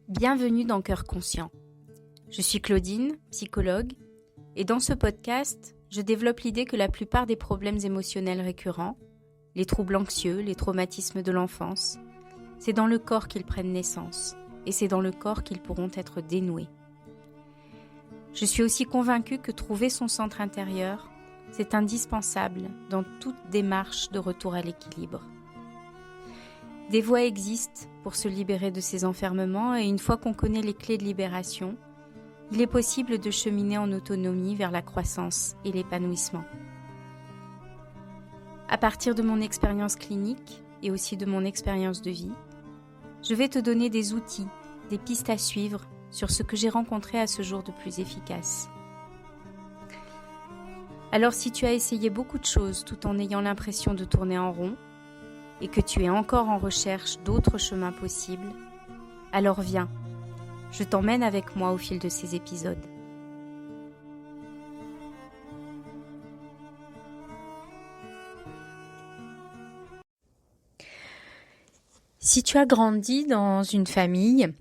Bienvenue dans Cœur Conscient. Je suis Claudine, psychologue, et dans ce podcast, je développe l'idée que la plupart des problèmes émotionnels récurrents, les troubles anxieux, les traumatismes de l'enfance, c'est dans le corps qu'ils prennent naissance, et c'est dans le corps qu'ils pourront être dénoués. Je suis aussi convaincue que trouver son centre intérieur, c'est indispensable dans toute démarche de retour à l'équilibre. Des voies existent pour se libérer de ces enfermements et une fois qu'on connaît les clés de libération, il est possible de cheminer en autonomie vers la croissance et l'épanouissement. À partir de mon expérience clinique et aussi de mon expérience de vie, je vais te donner des outils, des pistes à suivre sur ce que j'ai rencontré à ce jour de plus efficace. Alors si tu as essayé beaucoup de choses tout en ayant l'impression de tourner en rond, et que tu es encore en recherche d'autres chemins possibles, alors viens, je t'emmène avec moi au fil de ces épisodes. Si tu as grandi dans une famille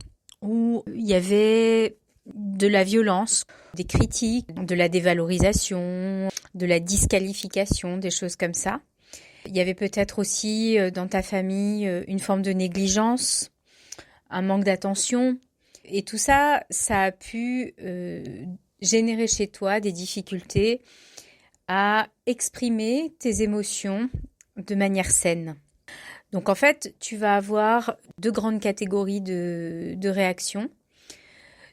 où il y avait de la violence, des critiques, de la dévalorisation, de la disqualification, des choses comme ça, il y avait peut-être aussi dans ta famille une forme de négligence, un manque d'attention. Et tout ça, ça a pu générer chez toi des difficultés à exprimer tes émotions de manière saine. Donc en fait, tu vas avoir deux grandes catégories de réactions.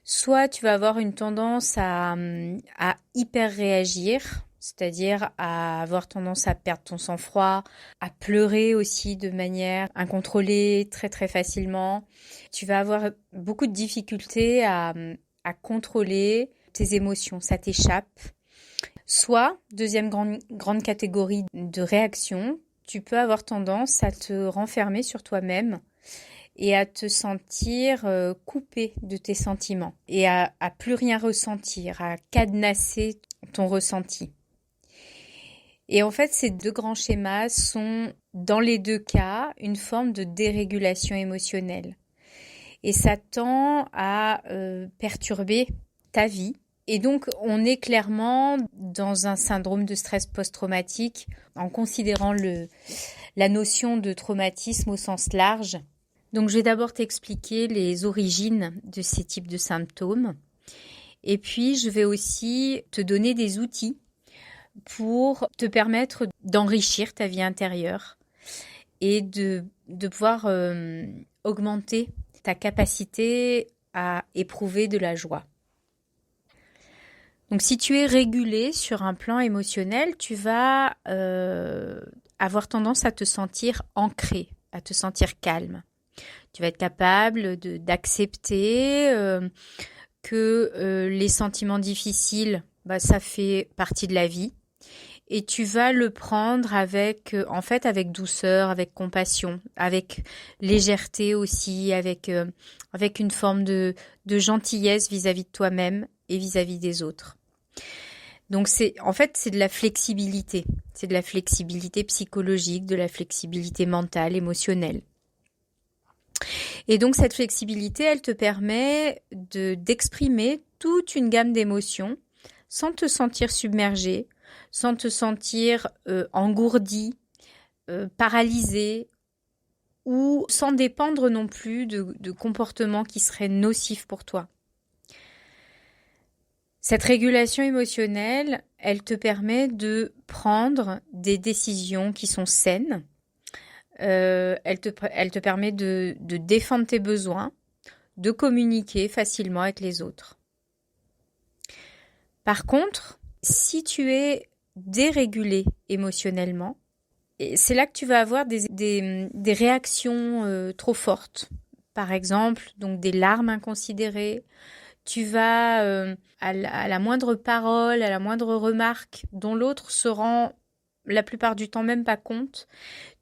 Soit tu vas avoir une tendance à hyper réagir, c'est-à-dire à avoir tendance à perdre ton sang-froid, à pleurer aussi de manière incontrôlée très très facilement. Tu vas avoir beaucoup de difficultés à contrôler tes émotions, ça t'échappe. Soit, deuxième grande catégorie de réaction, tu peux avoir tendance à te renfermer sur toi-même et à te sentir coupé de tes sentiments et à plus rien ressentir, à cadenasser ton ressenti. Et en fait, ces deux grands schémas sont, dans les deux cas, une forme de dérégulation émotionnelle. Et ça tend à perturber ta vie. Et donc, on est clairement dans un syndrome de stress post-traumatique en considérant la notion de traumatisme au sens large. Donc, je vais d'abord t'expliquer les origines de ces types de symptômes. Et puis, je vais aussi te donner des outils pour te permettre d'enrichir ta vie intérieure et de pouvoir augmenter ta capacité à éprouver de la joie. Donc si tu es régulé sur un plan émotionnel, tu vas avoir tendance à te sentir ancré, à te sentir calme. Tu vas être capable d'accepter que les sentiments difficiles, ça fait partie de la vie. Et tu vas le prendre avec douceur, avec compassion, avec légèreté aussi, avec une forme de gentillesse vis-à-vis de toi-même et vis-à-vis des autres. Donc c'est de la flexibilité. C'est de la flexibilité psychologique, de la flexibilité mentale, émotionnelle. Et donc cette flexibilité, elle te permet d'exprimer toute une gamme d'émotions sans te sentir submergé, sans te sentir engourdi, paralysé ou sans dépendre non plus de comportements qui seraient nocifs pour toi. Cette régulation émotionnelle, elle te permet de prendre des décisions qui sont saines. Elle te permet de défendre tes besoins, de communiquer facilement avec les autres. Par contre, si tu es dérégulé émotionnellement, c'est là que tu vas avoir des réactions trop fortes. Par exemple, donc des larmes inconsidérées. Tu vas, à la moindre parole, à la moindre remarque dont l'autre se rend la plupart du temps même pas compte,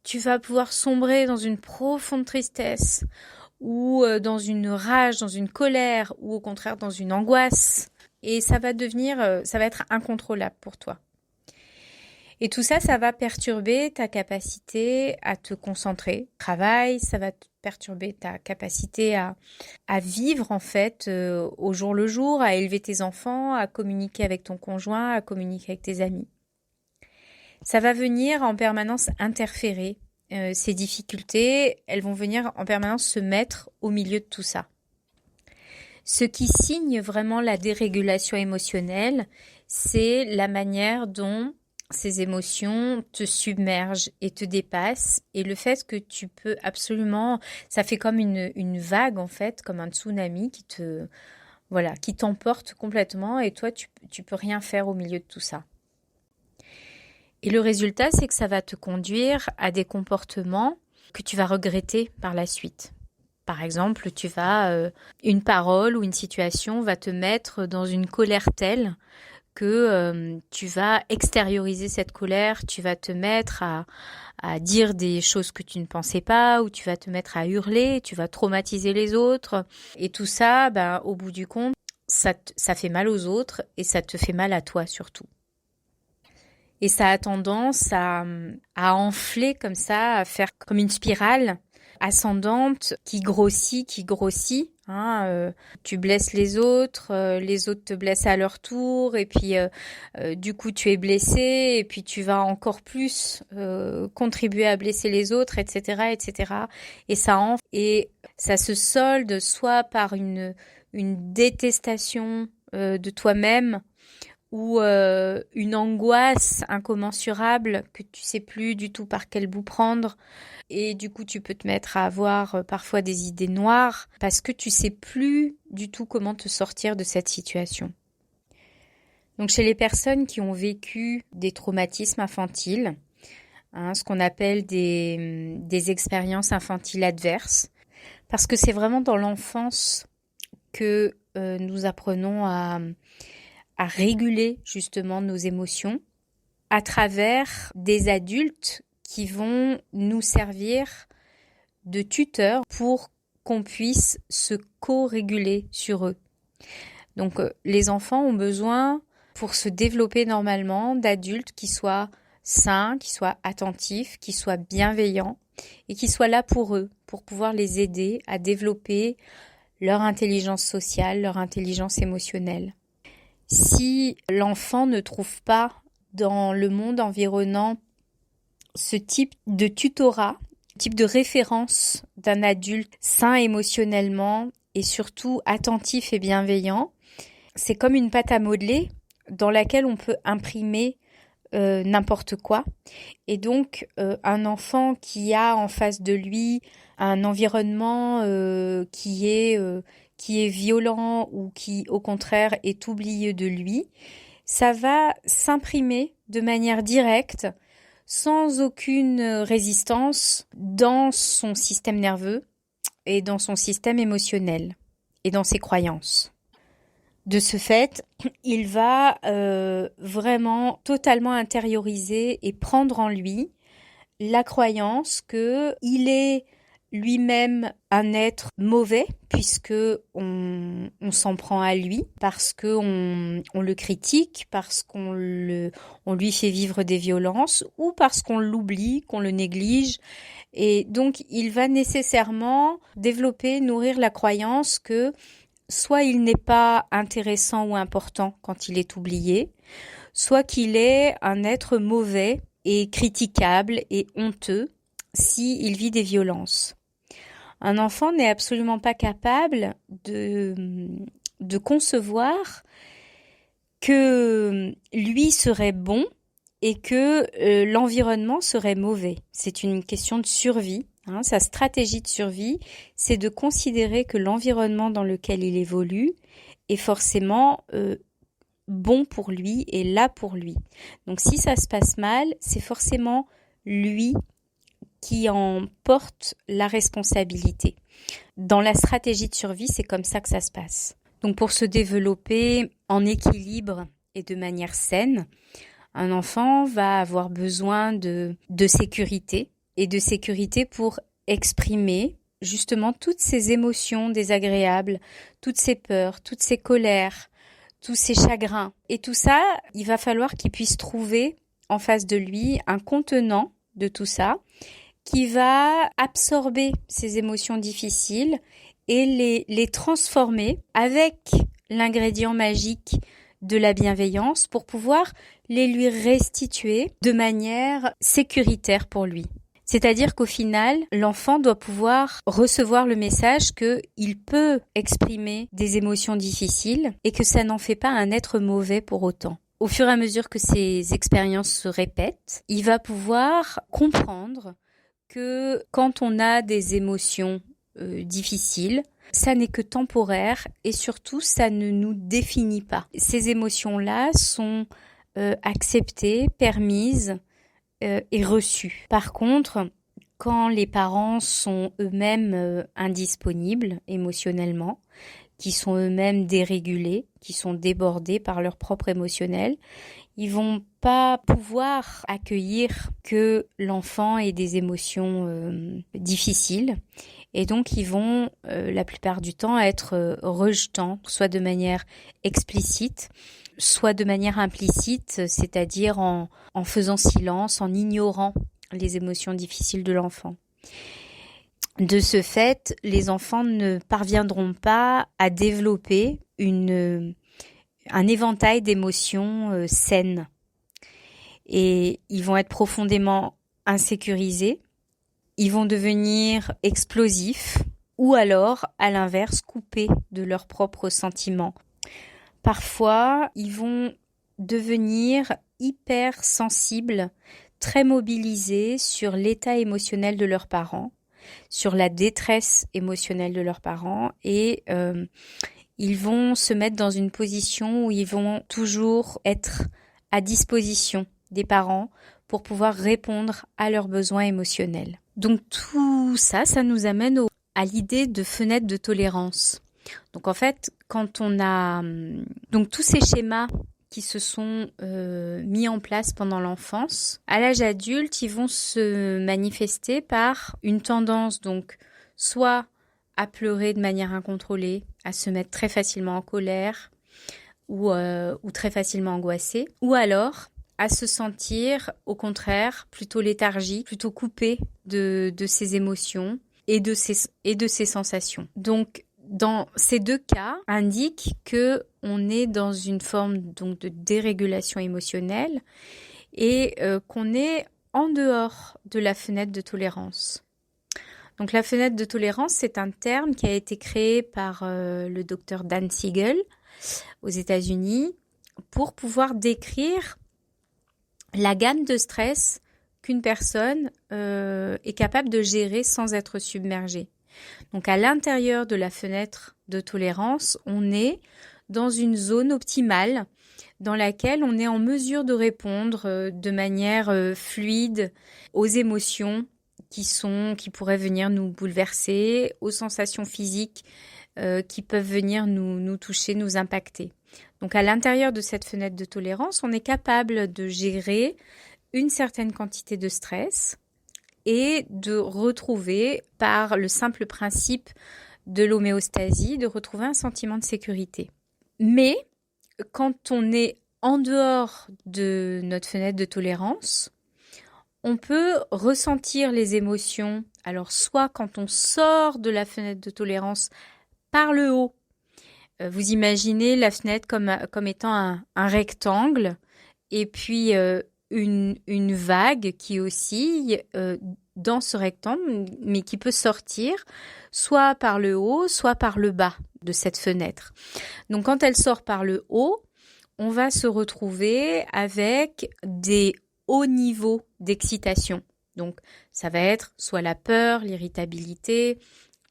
tu vas pouvoir sombrer dans une profonde tristesse ou dans une rage, dans une colère ou au contraire dans une angoisse. Et ça va être incontrôlable pour toi. Et tout ça, ça va perturber ta capacité à te concentrer au travail, ça va te perturber ta capacité à vivre en fait au jour le jour, à élever tes enfants, à communiquer avec ton conjoint, à communiquer avec tes amis. Ça va venir en permanence interférer. Ces difficultés, elles vont venir en permanence se mettre au milieu de tout ça. Ce qui signe vraiment la dérégulation émotionnelle, c'est la manière dont ces émotions te submergent et te dépassent, et le fait que tu peux absolument, ça fait comme une vague en fait, comme un tsunami qui t'emporte complètement, et toi tu peux rien faire au milieu de tout ça. Et le résultat, c'est que ça va te conduire à des comportements que tu vas regretter par la suite. Par exemple, une parole ou une situation va te mettre dans une colère telle que tu vas extérioriser cette colère, tu vas te mettre à dire des choses que tu ne pensais pas, ou tu vas te mettre à hurler, tu vas traumatiser les autres. Et tout ça, au bout du compte, ça fait mal aux autres et ça te fait mal à toi surtout. Et ça a tendance à enfler comme ça, à faire comme une spirale ascendante qui grossit. Tu blesses les autres te blessent à leur tour, et puis du coup tu es blessé, et puis tu vas encore plus contribuer à blesser les autres, etc., etc. Et ça enfle, et ça se solde soit par une détestation de toi-même, ou une angoisse incommensurable que tu sais plus du tout par quel bout prendre, et du coup tu peux te mettre à avoir parfois des idées noires parce que tu sais plus du tout comment te sortir de cette situation. Donc chez les personnes qui ont vécu des traumatismes infantiles, ce qu'on appelle des expériences infantiles adverses, parce que c'est vraiment dans l'enfance que nous apprenons à réguler justement nos émotions à travers des adultes qui vont nous servir de tuteurs pour qu'on puisse se co-réguler sur eux. Donc les enfants ont besoin, pour se développer normalement, d'adultes qui soient sains, qui soient attentifs, qui soient bienveillants et qui soient là pour eux, pour pouvoir les aider à développer leur intelligence sociale, leur intelligence émotionnelle. Si l'enfant ne trouve pas dans le monde environnant ce type de tutorat, type de référence d'un adulte sain émotionnellement et surtout attentif et bienveillant, c'est comme une pâte à modeler dans laquelle on peut imprimer n'importe quoi. Et donc un enfant qui a en face de lui un environnement qui est violent, ou qui au contraire est oublieux de lui, ça va s'imprimer de manière directe, sans aucune résistance, dans son système nerveux et dans son système émotionnel et dans ses croyances. De ce fait, il va vraiment totalement intérioriser et prendre en lui la croyance qu'il est lui-même un être mauvais, puisque on s'en prend à lui, parce que on le critique, parce qu'on lui fait vivre des violences, ou parce qu'on l'oublie, qu'on le néglige. Et donc il va nécessairement nourrir la croyance que soit il n'est pas intéressant ou important quand il est oublié, soit qu'il est un être mauvais et critiquable et honteux s'il vit des violences. Un enfant n'est absolument pas capable de concevoir que lui serait bon et que l'environnement serait mauvais. C'est une question de survie. Sa stratégie de survie, c'est de considérer que l'environnement dans lequel il évolue est forcément bon pour lui et là pour lui. Donc si ça se passe mal, c'est forcément lui qui en porte la responsabilité. Dans la stratégie de survie, c'est comme ça que ça se passe. Donc pour se développer en équilibre et de manière saine, un enfant va avoir besoin de sécurité, et de sécurité pour exprimer justement toutes ces émotions désagréables, toutes ces peurs, toutes ces colères, tous ces chagrins. Et tout ça, il va falloir qu'il puisse trouver en face de lui un contenant de tout ça, qui va absorber ces émotions difficiles et les transformer avec l'ingrédient magique de la bienveillance pour pouvoir les lui restituer de manière sécuritaire pour lui. C'est-à-dire qu'au final, l'enfant doit pouvoir recevoir le message qu'il peut exprimer des émotions difficiles et que ça n'en fait pas un être mauvais pour autant. Au fur et à mesure que ces expériences se répètent, il va pouvoir comprendre que quand on a des émotions difficiles, ça n'est que temporaire et surtout ça ne nous définit pas. Ces émotions-là sont acceptées, permises et reçues. Par contre, quand les parents sont eux-mêmes indisponibles émotionnellement, qui sont eux-mêmes dérégulés, qui sont débordés par leur propre émotionnel, ils vont pas pouvoir accueillir que l'enfant ait des émotions difficiles. Et donc, ils vont, la plupart du temps, être rejetants, soit de manière explicite, soit de manière implicite, c'est-à-dire en faisant silence, en ignorant les émotions difficiles de l'enfant. De ce fait, les enfants ne parviendront pas à développer un éventail d'émotions saines. Et ils vont être profondément insécurisés, ils vont devenir explosifs ou alors, à l'inverse, coupés de leurs propres sentiments. Parfois, ils vont devenir hypersensibles, très mobilisés sur l'état émotionnel de leurs parents, sur la détresse émotionnelle de leurs parents et ils vont se mettre dans une position où ils vont toujours être à disposition des parents pour pouvoir répondre à leurs besoins émotionnels. Donc tout ça, ça nous amène à l'idée de fenêtre de tolérance. Donc en fait, quand on a donc tous ces schémas qui se sont mis en place pendant l'enfance, à l'âge adulte, ils vont se manifester par une tendance donc soit à pleurer de manière incontrôlée, à se mettre très facilement en colère ou très facilement angoissé, ou alors à se sentir au contraire plutôt léthargique, plutôt coupé de ses émotions et de ses sensations. Donc dans ces deux cas, indique que on est dans une forme donc de dérégulation émotionnelle et qu'on est en dehors de la fenêtre de tolérance. Donc la fenêtre de tolérance, c'est un terme qui a été créé par le docteur Dan Siegel aux États-Unis pour pouvoir décrire la gamme de stress qu'une personne est capable de gérer sans être submergée. Donc à l'intérieur de la fenêtre de tolérance, on est dans une zone optimale dans laquelle on est en mesure de répondre de manière fluide aux émotions qui pourraient venir nous bouleverser, aux sensations physiques qui peuvent venir nous toucher, nous impacter. Donc à l'intérieur de cette fenêtre de tolérance, on est capable de gérer une certaine quantité de stress et de retrouver, par le simple principe de l'homéostasie, de retrouver un sentiment de sécurité. Mais quand on est en dehors de notre fenêtre de tolérance, on peut ressentir les émotions, alors soit quand on sort de la fenêtre de tolérance par le haut, vous imaginez la fenêtre comme étant un rectangle, et puis une vague qui oscille dans ce rectangle, mais qui peut sortir soit par le haut, soit par le bas de cette fenêtre. Donc quand elle sort par le haut, on va se retrouver avec des hauts niveaux d'excitation. Donc ça va être soit la peur, l'irritabilité,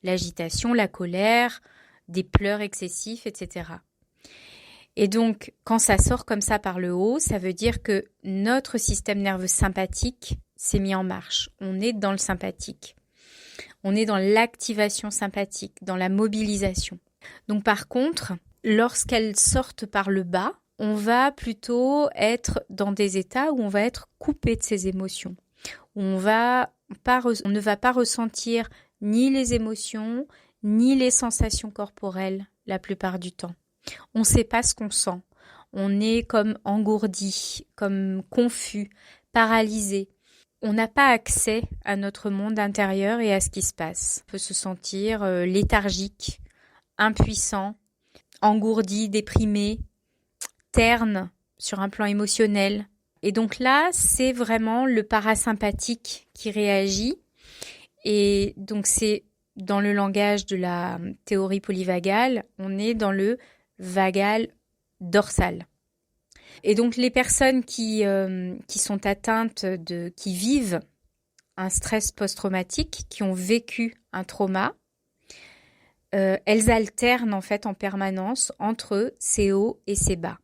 l'agitation, la colère, des pleurs excessifs, etc. Et donc, quand ça sort comme ça par le haut, ça veut dire que notre système nerveux sympathique s'est mis en marche. On est dans le sympathique. On est dans l'activation sympathique, dans la mobilisation. Donc par contre, lorsqu'elles sortent par le bas, on va plutôt être dans des états où on va être coupé de ses émotions. Où on ne va pas ressentir ni les émotions, ni les sensations corporelles la plupart du temps. On ne sait pas ce qu'on sent. On est comme engourdi, comme confus, paralysé. on n'a pas accès à notre monde intérieur et à ce qui se passe. On peut se sentir léthargique, impuissant, engourdi, déprimé, terne sur un plan émotionnel. Et donc là, c'est vraiment le parasympathique qui réagit. Et donc c'est dans le langage de la théorie polyvagale, on est dans le vagal dorsal. Et donc les personnes qui sont atteintes qui vivent un stress post-traumatique, qui ont vécu un trauma, elles alternent en fait en permanence entre ces hauts et ces bas.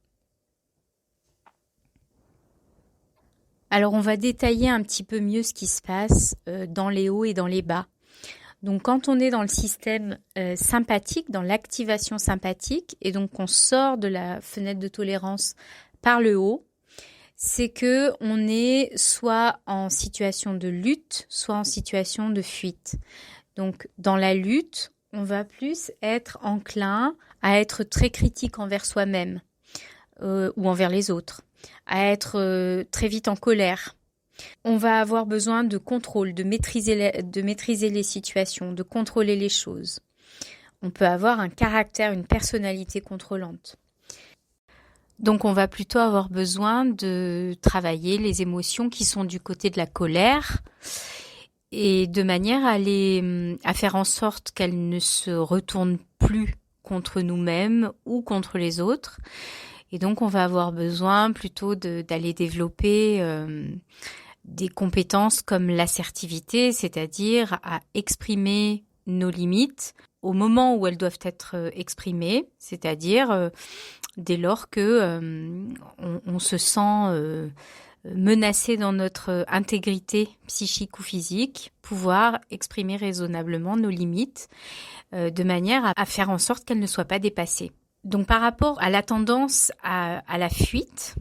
Alors on va détailler un petit peu mieux ce qui se passe dans les hauts et dans les bas. Donc quand on est dans le système sympathique, dans l'activation sympathique, et donc on sort de la fenêtre de tolérance par le haut, c'est que on est soit en situation de lutte, soit en situation de fuite. Donc dans la lutte, on va plus être enclin à être très critique envers soi-même ou envers les autres, à être très vite en colère. On va avoir besoin de contrôle, de maîtriser les situations, de contrôler les choses. On peut avoir un caractère, une personnalité contrôlante. Donc on va plutôt avoir besoin de travailler les émotions qui sont du côté de la colère et de manière à faire en sorte qu'elles ne se retournent plus contre nous-mêmes ou contre les autres. Et donc on va avoir besoin plutôt d'aller développer des compétences comme l'assertivité, c'est-à-dire à exprimer nos limites au moment où elles doivent être exprimées, c'est-à-dire dès lors que on se sent menacé dans notre intégrité psychique ou physique, pouvoir exprimer raisonnablement nos limites de manière à faire en sorte qu'elles ne soient pas dépassées. Donc par rapport à la tendance à la fuite,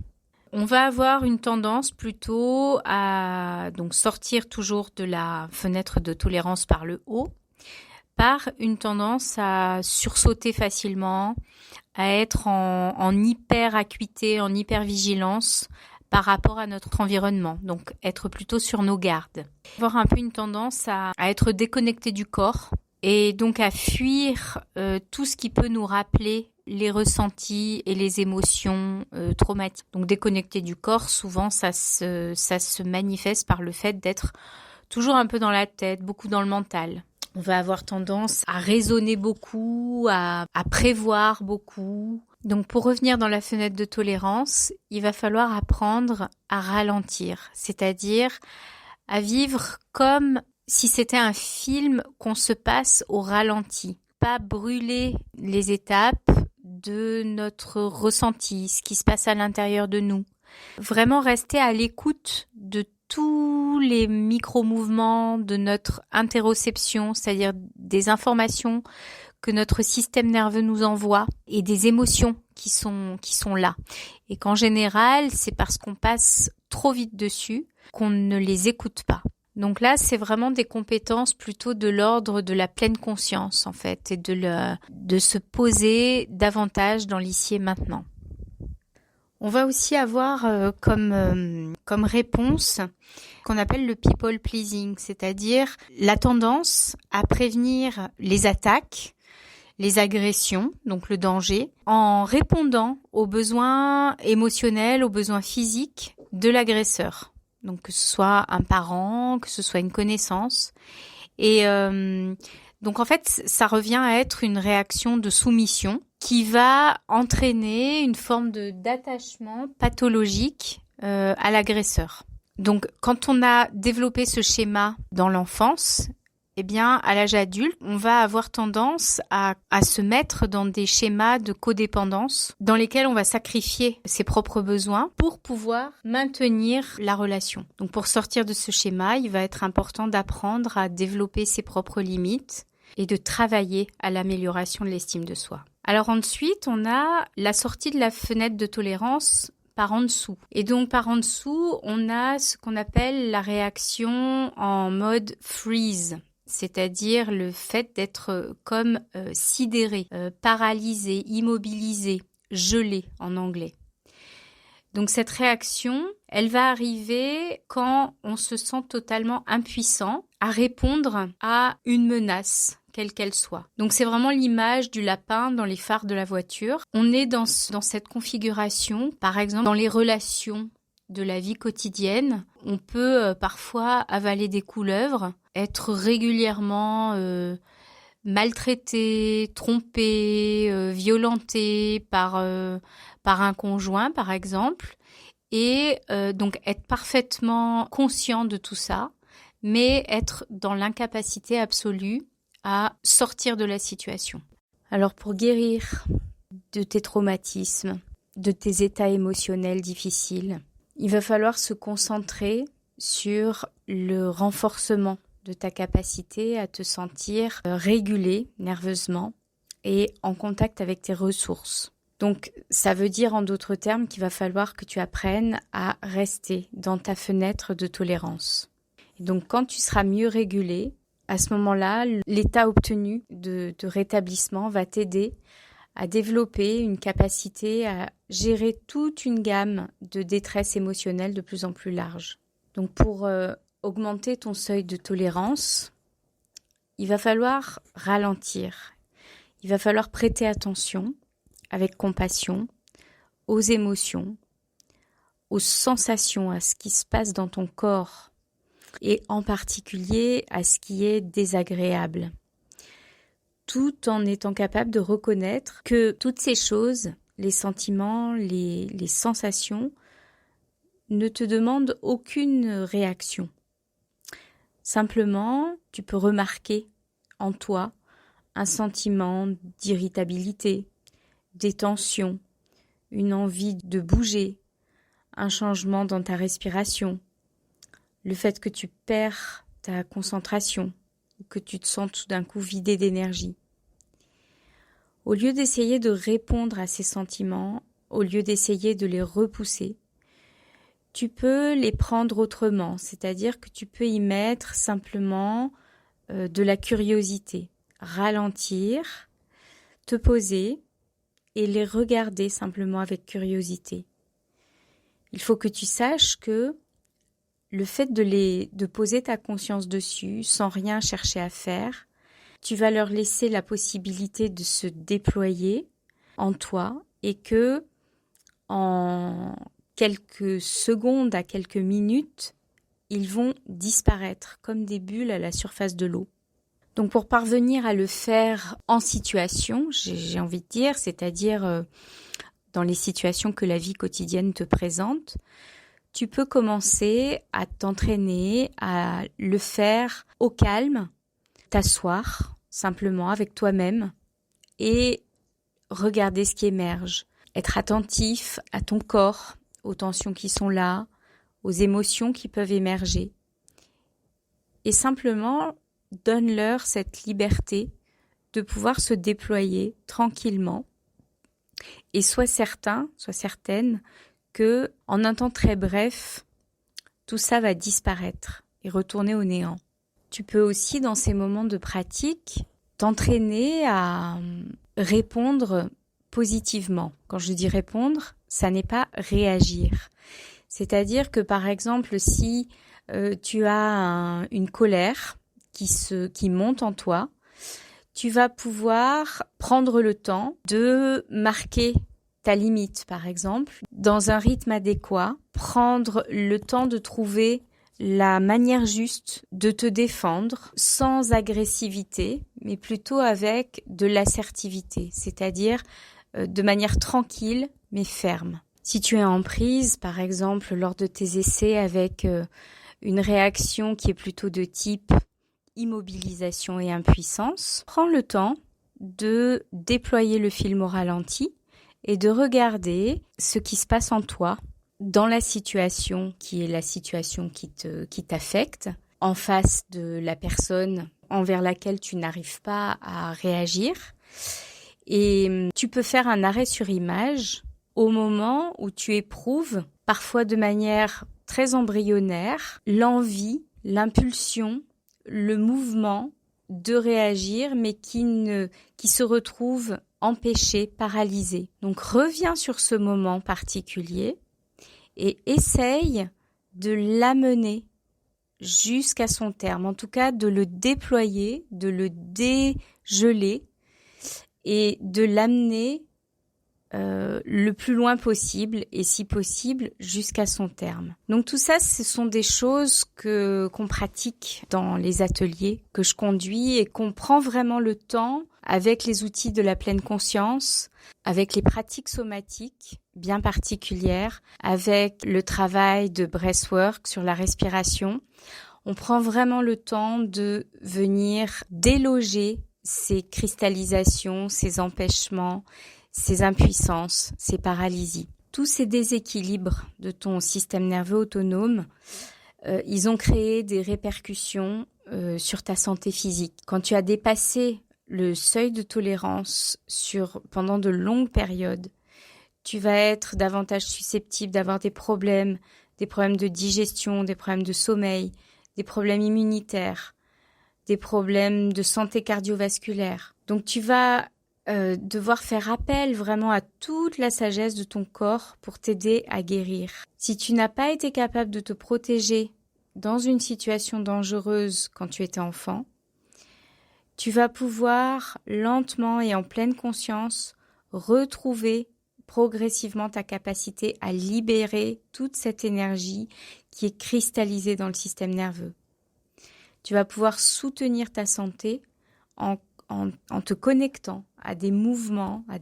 on va avoir une tendance plutôt à donc sortir toujours de la fenêtre de tolérance par le haut, par une tendance à sursauter facilement, à être en hyper acuité, en hyper vigilance par rapport à notre environnement, donc être plutôt sur nos gardes. Avoir un peu une tendance à être déconnecté du corps et donc à fuir tout ce qui peut nous rappeler les ressentis et les émotions traumatiques. Donc déconnecté du corps, souvent ça se manifeste par le fait d'être toujours un peu dans la tête, beaucoup dans le mental. On va avoir tendance à raisonner beaucoup, à prévoir beaucoup. Donc pour revenir dans la fenêtre de tolérance, il va falloir apprendre à ralentir, c'est-à-dire à vivre comme si c'était un film qu'on se passe au ralenti. Pas brûler les étapes de notre ressenti, ce qui se passe à l'intérieur de nous. Vraiment rester à l'écoute de tous les micro-mouvements de notre interoception, c'est-à-dire des informations que notre système nerveux nous envoie et des émotions qui sont là. Et qu'en général, c'est parce qu'on passe trop vite dessus qu'on ne les écoute pas. Donc là, c'est vraiment des compétences plutôt de l'ordre de la pleine conscience, en fait, et de se poser davantage dans l'ici et maintenant. On va aussi avoir comme réponse qu'on appelle le people pleasing, c'est-à-dire la tendance à prévenir les attaques, les agressions, donc le danger, en répondant aux besoins émotionnels, aux besoins physiques de l'agresseur. Donc que ce soit un parent, que ce soit une connaissance. Et donc en fait, ça revient à être une réaction de soumission qui va entraîner une forme d'attachement pathologique à l'agresseur. Donc quand on a développé ce schéma dans l'enfance, eh bien, à l'âge adulte, on va avoir tendance à se mettre dans des schémas de codépendance dans lesquels on va sacrifier ses propres besoins pour pouvoir maintenir la relation. Donc, pour sortir de ce schéma, il va être important d'apprendre à développer ses propres limites et de travailler à l'amélioration de l'estime de soi. Alors ensuite, on a la sortie de la fenêtre de tolérance par en dessous. Et donc par en dessous, on a ce qu'on appelle la réaction en mode freeze. C'est-à-dire le fait d'être comme sidéré, paralysé, immobilisé, gelé en anglais. Donc cette réaction, Elle va arriver quand on se sent totalement impuissant à répondre à une menace, quelle qu'elle soit. Donc c'est vraiment l'image du lapin dans les phares de la voiture. On est dans cette configuration, par exemple dans les relations de la vie quotidienne. On peut parfois avaler des couleuvres, être régulièrement maltraité, trompé, violenté par un conjoint, par exemple. Et donc être parfaitement conscient de tout ça, mais être dans l'incapacité absolue à sortir de la situation. Alors pour guérir de tes traumatismes, de tes états émotionnels difficiles, il va falloir se concentrer sur le renforcement de ta capacité à te sentir régulé nerveusement et en contact avec tes ressources. Donc, ça veut dire en d'autres termes qu'il va falloir que tu apprennes à rester dans ta fenêtre de tolérance. Et donc, quand tu seras mieux régulé, à ce moment-là, l'état obtenu de rétablissement va t'aider à développer une capacité à gérer toute une gamme de détresse émotionnelle de plus en plus large. Donc, pour augmenter ton seuil de tolérance, il va falloir ralentir. Il va falloir prêter attention avec compassion, aux émotions, aux sensations, à ce qui se passe dans ton corps et en particulier à ce qui est désagréable, tout en étant capable de reconnaître que toutes ces choses, les sentiments, les sensations, ne te demandent aucune réaction. Simplement, tu peux remarquer en toi un sentiment d'irritabilité, des tensions, une envie de bouger, un changement dans ta respiration, le fait que tu perds ta concentration ou que tu te sens tout d'un coup vidé d'énergie. Au lieu d'essayer de répondre à ces sentiments, au lieu d'essayer de les repousser, tu peux les prendre autrement, c'est-à-dire que tu peux y mettre simplement de la curiosité, ralentir, te poser et les regarder simplement avec curiosité. Il faut que tu saches que le fait de poser ta conscience dessus sans rien chercher à faire, tu vas leur laisser la possibilité de se déployer en toi et que en quelques secondes à quelques minutes, ils vont disparaître comme des bulles à la surface de l'eau. Donc pour parvenir à le faire en situation, j'ai envie de dire, c'est-à-dire dans les situations que la vie quotidienne te présente, tu peux commencer à t'entraîner à le faire au calme, t'asseoir simplement avec toi-même et regarder ce qui émerge, être attentif à ton corps, aux tensions qui sont là, aux émotions qui peuvent émerger et simplement donne-leur cette liberté de pouvoir se déployer tranquillement et sois certain, sois certaine que en un temps très bref, tout ça va disparaître et retourner au néant. Tu peux aussi, dans ces moments de pratique, t'entraîner à répondre positivement. Quand je dis répondre, ça n'est pas réagir. C'est-à-dire que, par exemple, si tu as une colère qui monte en toi, tu vas pouvoir prendre le temps de marquer ta limite, par exemple, dans un rythme adéquat, prendre le temps de trouver la manière juste de te défendre sans agressivité, mais plutôt avec de l'assertivité, c'est-à-dire de manière tranquille mais ferme. Si tu es en prise, par exemple, lors de tes essais avec une réaction qui est plutôt de type immobilisation et impuissance, prends le temps de déployer le film au ralenti et de regarder ce qui se passe en toi dans la situation qui est la situation qui t'affecte, en face de la personne envers laquelle tu n'arrives pas à réagir. Et tu peux faire un arrêt sur image au moment où tu éprouves, parfois de manière très embryonnaire, l'envie, l'impulsion, le mouvement de réagir, mais qui se retrouve empêché, paralysé. Donc reviens sur ce moment particulier et essaye de l'amener jusqu'à son terme, en tout cas de le déployer, de le dégeler et de l'amener le plus loin possible et si possible jusqu'à son terme. Donc tout ça, ce sont des choses qu'on pratique dans les ateliers que je conduis et qu'on prend vraiment le temps avec les outils de la pleine conscience, avec les pratiques somatiques bien particulières, avec le travail de breathwork sur la respiration. On prend vraiment le temps de venir déloger ces cristallisations, ces empêchements, ces impuissances, ces paralysies. Tous ces déséquilibres de ton système nerveux autonome, ils ont créé des répercussions sur ta santé physique. Quand tu as dépassé le seuil de tolérance pendant de longues périodes, tu vas être davantage susceptible d'avoir des problèmes de digestion, des problèmes de sommeil, des problèmes immunitaires, des problèmes de santé cardiovasculaire. Donc tu vas devoir faire appel vraiment à toute la sagesse de ton corps pour t'aider à guérir. Si tu n'as pas été capable de te protéger dans une situation dangereuse quand tu étais enfant, tu vas pouvoir lentement et en pleine conscience retrouver progressivement ta capacité à libérer toute cette énergie qui est cristallisée dans le système nerveux. Tu vas pouvoir soutenir ta santé en te connectant à des mouvements, à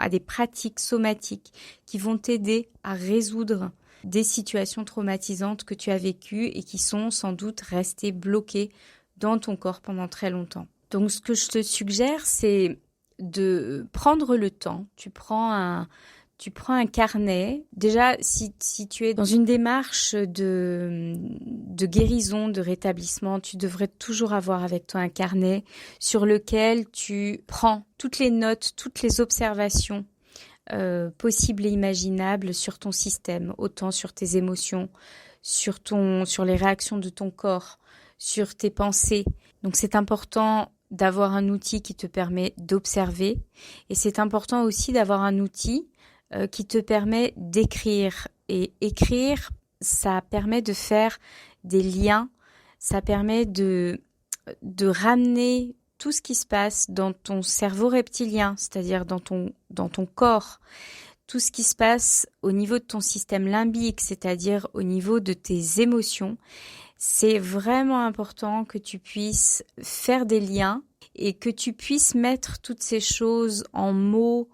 des pratiques somatiques qui vont t'aider à résoudre des situations traumatisantes que tu as vécues et qui sont sans doute restées bloquées dans ton corps pendant très longtemps. Donc ce que je te suggère, c'est de prendre le temps. Tu prends un carnet. Déjà, si tu es dans une démarche de guérison, de rétablissement, tu devrais toujours avoir avec toi un carnet sur lequel tu prends toutes les notes, toutes les observations possibles et imaginables sur ton système, autant sur tes émotions, sur les réactions de ton corps, sur tes pensées. Donc c'est important d'avoir un outil qui te permet d'observer et c'est important aussi d'avoir un outil qui te permet d'écrire. Et écrire, ça permet de faire des liens, ça permet de ramener tout ce qui se passe dans ton cerveau reptilien, c'est-à-dire dans ton corps, tout ce qui se passe au niveau de ton système limbique, c'est-à-dire au niveau de tes émotions. C'est vraiment important que tu puisses faire des liens et que tu puisses mettre toutes ces choses en mots,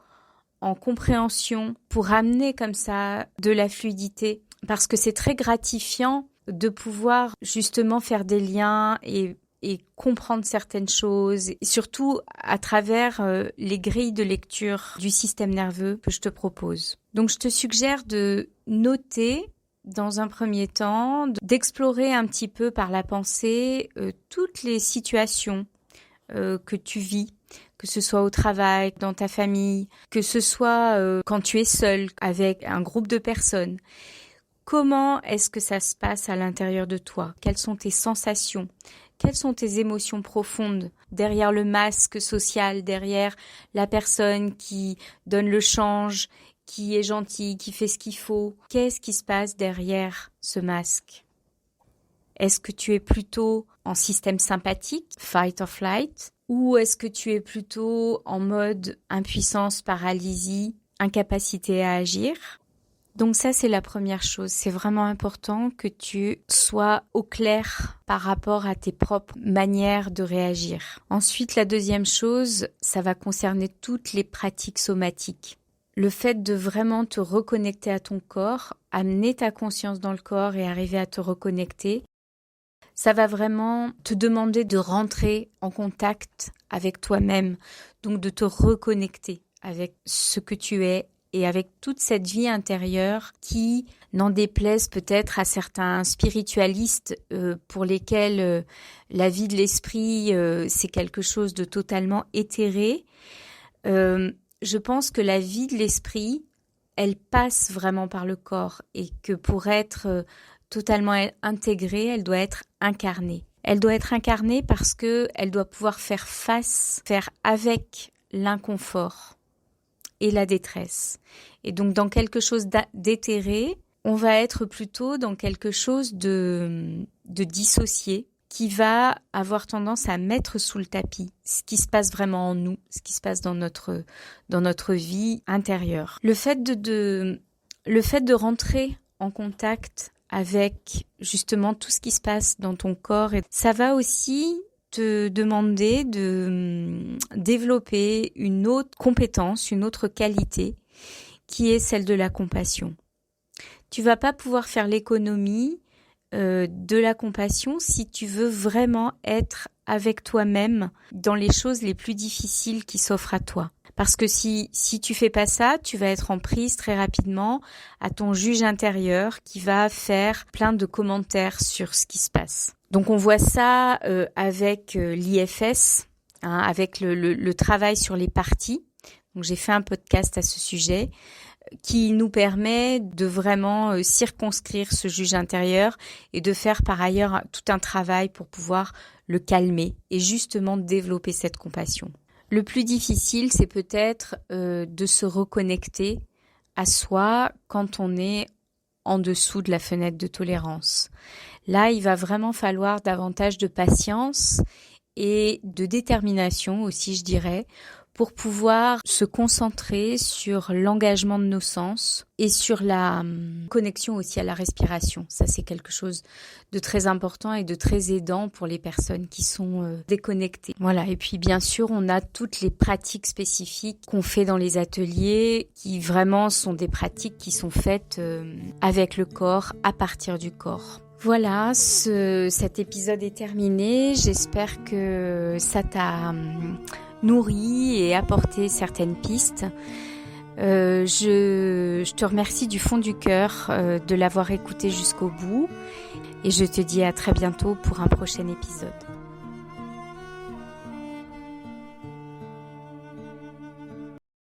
en compréhension, pour amener comme ça de la fluidité. Parce que c'est très gratifiant de pouvoir justement faire des liens et comprendre certaines choses, et surtout à travers les grilles de lecture du système nerveux que je te propose. Donc je te suggère de noter dans un premier temps, d'explorer un petit peu par la pensée toutes les situations que tu vis, que ce soit au travail, dans ta famille, que ce soit quand tu es seul avec un groupe de personnes. Comment est-ce que ça se passe à l'intérieur de toi? Quelles sont tes sensations? Quelles sont tes émotions profondes derrière le masque social, derrière la personne qui donne le change, qui est gentil, qui fait ce qu'il faut? Qu'est-ce qui se passe derrière ce masque? Est-ce que tu es plutôt en système sympathique, fight or flight, ou est-ce que tu es plutôt en mode impuissance, paralysie, incapacité à agir? Donc ça, c'est la première chose. C'est vraiment important que tu sois au clair par rapport à tes propres manières de réagir. Ensuite, la deuxième chose, ça va concerner toutes les pratiques somatiques. Le fait de vraiment te reconnecter à ton corps, amener ta conscience dans le corps et arriver à te reconnecter, ça va vraiment te demander de rentrer en contact avec toi-même, donc de te reconnecter avec ce que tu es et avec toute cette vie intérieure qui, n'en déplaise peut-être à certains spiritualistes pour lesquels la vie de l'esprit, c'est quelque chose de totalement éthéré. Je pense que la vie de l'esprit, elle passe vraiment par le corps et que pour être totalement intégrée, elle doit être incarnée. Elle doit être incarnée parce que elle doit pouvoir faire avec l'inconfort et la détresse. Et donc dans quelque chose d'éthéré, on va être plutôt dans quelque chose de dissocié, qui va avoir tendance à mettre sous le tapis ce qui se passe vraiment en nous, ce qui se passe dans notre vie intérieure. Le fait de rentrer en contact avec justement tout ce qui se passe dans ton corps, ça va aussi te demander de développer une autre compétence, une autre qualité, qui est celle de la compassion. Tu vas pas pouvoir faire l'économie de la compassion si tu veux vraiment être avec toi-même dans les choses les plus difficiles qui s'offrent à toi. Parce que si tu fais pas ça, tu vas être en prise très rapidement à ton juge intérieur qui va faire plein de commentaires sur ce qui se passe. Donc on voit ça avec l'IFS, avec le travail sur les parties. Donc j'ai fait un podcast à ce sujet qui nous permet de vraiment circonscrire ce juge intérieur et de faire par ailleurs tout un travail pour pouvoir le calmer et justement développer cette compassion. Le plus difficile, c'est peut-être de se reconnecter à soi quand on est en dessous de la fenêtre de tolérance. Là, il va vraiment falloir davantage de patience et de détermination aussi, je dirais, pour pouvoir se concentrer sur l'engagement de nos sens et sur la connexion aussi à la respiration. Ça, c'est quelque chose de très important et de très aidant pour les personnes qui sont déconnectées. Voilà. Et puis, bien sûr, on a toutes les pratiques spécifiques qu'on fait dans les ateliers qui vraiment sont des pratiques qui sont faites avec le corps, à partir du corps. Voilà, cet épisode est terminé. J'espère que ça t'a nourri et apporté certaines pistes. Je te remercie du fond du cœur de l'avoir écouté jusqu'au bout et je te dis à très bientôt pour un prochain épisode.